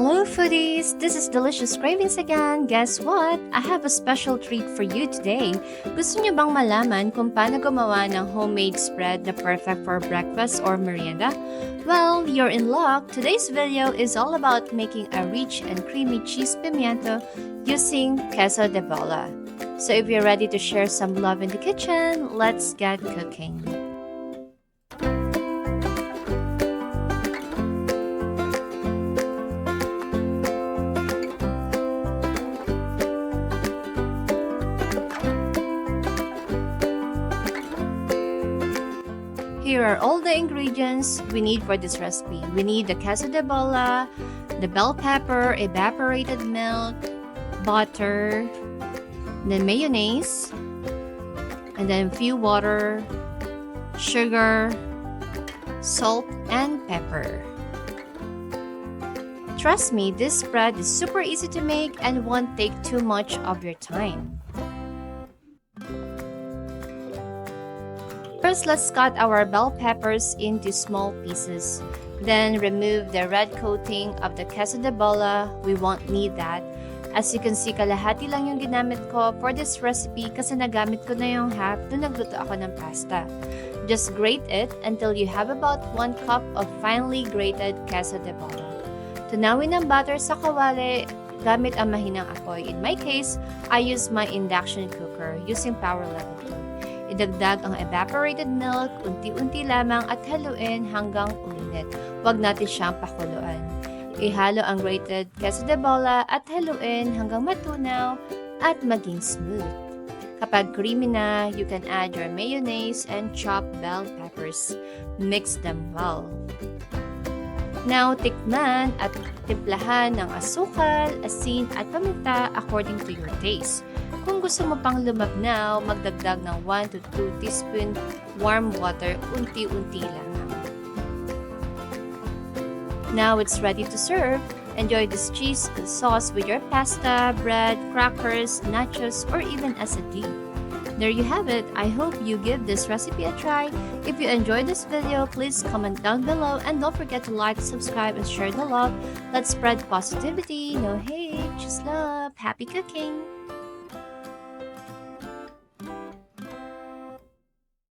Hello foodies! This is Dollie'cious Cravings again. Guess what? I have a special treat for you today. Gusto niyo bang malaman kung paano gumawa ng homemade spread na perfect for breakfast or merienda? Well, you're in luck. Today's video is all about making a rich and creamy cheese pimiento using Keso de Bola. So if you're ready to share some love in the kitchen, let's get cooking. Here are all the ingredients we need for this recipe. We need the queso de bola, the bell pepper, evaporated milk, butter, the mayonnaise, and then a few water, sugar, salt, and pepper. Trust me, this spread is super easy to make and won't take too much of your time. First, let's cut our bell peppers into small pieces. Then, remove the red coating of the queso de bola. We won't need that. As you can see, kalahati lang yung ginamit ko for this recipe kasi nagamit ko na yung half nung nagluto ako ng pasta. Just grate it until you have about 1 cup of finely grated queso de bola. Tunawin ang butter sa kawali gamit ang mahinang apoy. In my case, I use my induction cooker using power level 2. Idagdag ang evaporated milk, unti-unti lamang at haluin hanggang uminit. Huwag natin siyang pakuluan. Ihalo ang grated queso de bola at haluin hanggang matunaw at maging smooth. Kapag creamy na, you can add your mayonnaise and chopped bell peppers. Mix them well. Now, tikman at timplahan ng asukal, asin at paminta according to your taste. Kung gusto mo pang lumabnaw, magdagdag ng 1 to 2 teaspoon warm water unti-unti lang. Now it's ready to serve. Enjoy this cheese sauce with your pasta, bread, crackers, nachos, or even as a dip. There you have it. I hope you give this recipe a try. If you enjoyed this video, please comment down below and don't forget to like, subscribe, and share the love. Let's spread positivity. No hate, just love. Happy cooking!